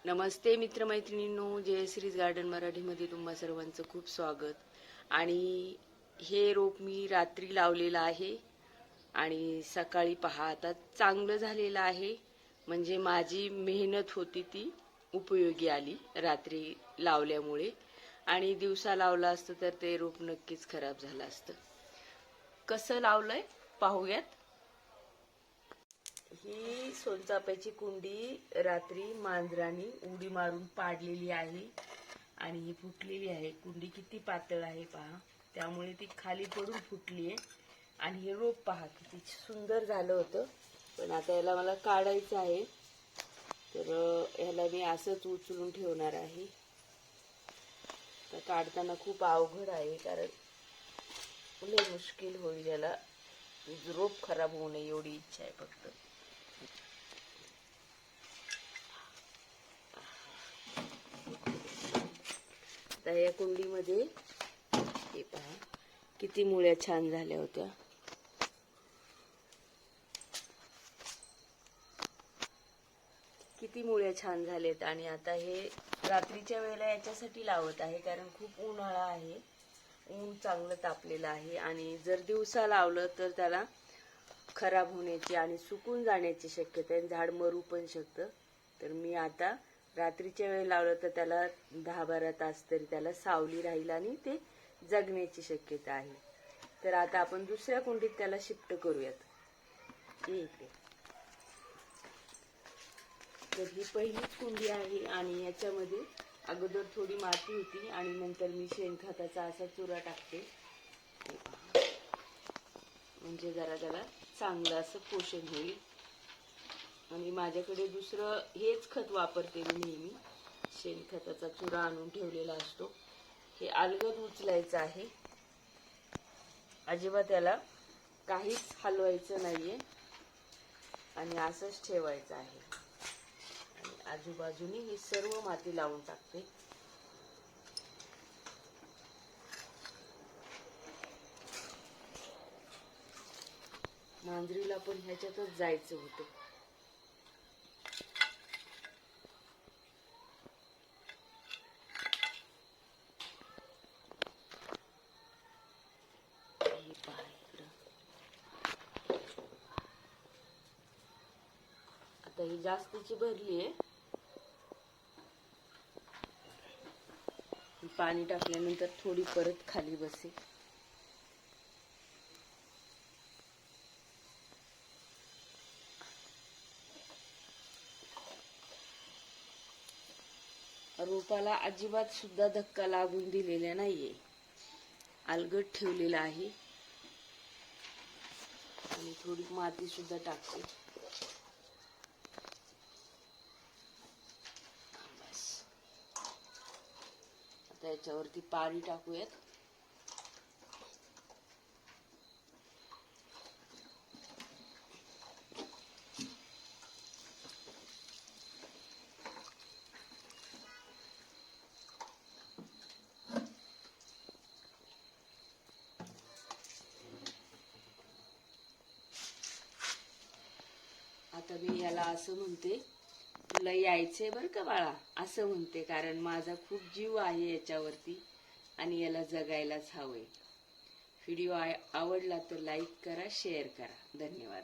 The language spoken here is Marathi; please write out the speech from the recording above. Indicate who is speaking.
Speaker 1: नमस्ते मित्रमैत्रिणींनो, जयश्रीज गार्डन मराठीमध्ये तुम्हा सर्वांचं खूप स्वागत. आणि हे रोप मी रात्री लावलेलं आहे आणि सकाळी पहा आता चांगलं झालेलं आहे. म्हणजे माझी मेहनत होती ती उपयोगी आली रात्री लावल्यामुळे. आणि दिवसा लावलं असतं तर ते रोप नक्कीच खराब झालं असतं. कसं लावलंय पाहूयात. ही सोनचाफ्याची कुंडी रात्री मांजरांनी उडी मारून पाडलेली आहे आणि ही फुटलेली आहे. कुंडी किती पातळ आहे पहा, त्यामुळे ती खाली पडून फुटली आहे. आणि हे रोप पहा किती सुंदर झालं होतं, पण आता याला मला काढायचं आहे. तर याला मी असंच उचलून ठेवणार आहे. तर काढताना खूप अवघड आहे, कारण लय मुश्किल होईल. याला रोप खराब होऊ नये एवढी इच्छा आहे फक्त. तर या कुंडीमध्ये हे पहा किती मुळ्या छान झाल्या होत्या. किती मुळ्या छान झालेत. आणि आता हे रात्रीच्या वेळेला याच्यासाठी लावत आहे, कारण खूप उन्हाळा आहे, ऊन चांगलं तापलेलं आहे. आणि जर दिवसा लावलं तर त्याला खराब होण्याची आणि सुकून जाण्याची शक्यता आहे, झाड मरू पण शकतं. तर मी आता रात्रीच्या वेळी लावलं तर त्याला 10-12 तास तरी त्याला सावली राहील आणि ते जगण्याची शक्यता आहे. तर आता आपण दुसऱ्या कुंडीत त्याला शिफ्ट करूयात. इकडे तर ही पहिलीच कुंडी आहे आणि याच्यामध्ये अगोदर थोडी माती होती आणि नंतर मी शेणखताचा असा चुरा टाकते, म्हणजे जरा त्याला चांगलं असं पोषण होईल. आणि माझ्याकडे दुसरं हेच खत वापरते मी नेहमी, शेणखताचा चुरा आणून ठेवलेला असतो. हे अलगद उचलायचं आहे, अजिबात त्याला काहीच हलवायचं नाहीये आणि असंच ठेवायचं आहे. आणि आजूबाजूनी ही सर्व माती लावून टाकते. मांजरीला पण ह्याच्यातच जायचं होतं. आता ही जास्तीची भरली आहे. पाणी टाकल्यानंतर थोडी परत खाली बसेल. रोपाला अजिबात सुद्धा धक्का लागून दिलेला नाहीये, अलगद ठेवलेला आहे. आणि थोडी माती सुद्धा टाकते. बस आता याच्यावरती पाणी टाकूयात. आता मी याला असं म्हणते, तुला यायचंय बरं का बाळा, असं म्हणते, कारण माझा खूप जीव आहे याच्यावरती आणि याला जगायलाच हवंय. व्हिडिओ आवडला तर लाईक करा, शेअर करा. धन्यवाद.